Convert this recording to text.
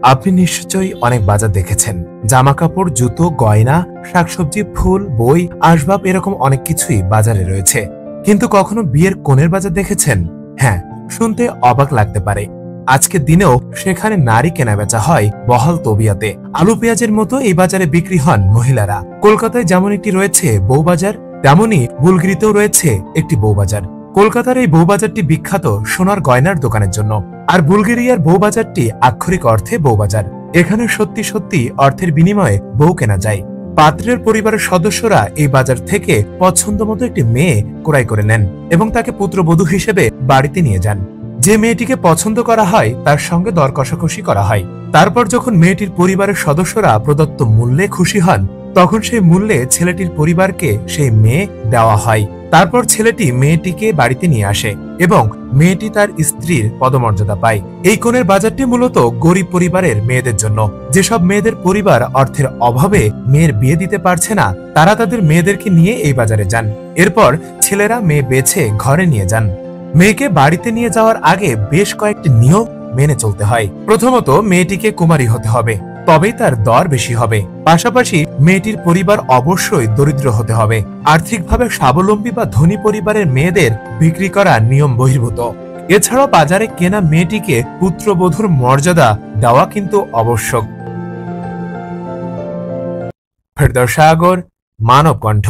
আপনি নিশ্চয়ই অনেক বাজার দেখেছেন। জামা কাপড়, জুতো, গয়না, শাকসবজি, ফুল, বই, আসবাব এরকম অনেক কিছুই বাজারে রয়েছে। কিন্তু কখনো বিয়ের কনের বাজার দেখেছেন? হ্যাঁ, শুনতে অবাক লাগতে পারে। আজকের দিনেও সেখানে নারী কেনাবেচা হয় বহাল তবিয়াতে। আলু পেঁয়াজের মতো এই বাজারে বিক্রি হন মহিলারা। কলকাতায় যেমন একটি রয়েছে বউবাজার, তেমনি বুলগিরিতেও রয়েছে একটি বউবাজার। কলকাতার এই বউবাজারটি বিখ্যাত সোনার গয়নার দোকানের জন্য, আর বুলগেরিয়ার বউবাজারটি আক্ষরিক অর্থে বউবাজার। এখানে সত্যি সত্যি অর্থের বিনিময়ে বউ কেনা যায়। পাত্রের পরিবারের সদস্যরা এই বাজার থেকে পছন্দ মতো একটি মেয়ে ক্রয় করে নেন এবং তাকে পুত্রবধূ হিসেবে বাড়িতে নিয়ে যান। যে মেয়েটিকে পছন্দ করা হয় তার সঙ্গে দর কষাকষি করা হয়। তারপর যখন মেয়েটির পরিবারের সদস্যরা প্রদত্ত মূল্যে খুশি হন, তখন সেই মূল্যে ছেলেটির পরিবারকে সেই মেয়ে দেওয়া হয়। তারপর ছেলেটি মেয়েটিকে বাড়িতে নিয়ে আসে এবং মেয়েটি তার স্ত্রীর পদমর্যাদা পায়। এই কনের বাজারটি মূলত গরিব পরিবারের মেয়েদের জন্য। যেসব মেয়েদের পরিবার অর্থের অভাবে মেয়ের বিয়ে দিতে পারছে না, তারা তাদের মেয়েদেরকে নিয়ে এই বাজারে যান। এরপর ছেলেরা মেয়ে বেছে ঘরে নিয়ে যান। মেয়েকে বাড়িতে নিয়ে যাওয়ার আগে বেশ কয়েকটি নিয়ম মেনে চলতে হয়। প্রথমত, মেয়েটিকে কুমারী হতে হবে, তবেই তার দর বেশি হবে। পাশাপাশি মেয়েটির পরিবার অবশ্যই দরিদ্র হতে হবে। আর্থিকভাবে স্বাবলম্বী বা ধনী পরিবারের মেয়েদের বিক্রি করা নিয়ম বহির্ভূত। এছাড়াও বাজারে কেনা মেয়েটিকে পুত্রবধূর মর্যাদা দেওয়া কিন্তু আবশ্যক। ফেরদৌস সাগর, মানব কণ্ঠ।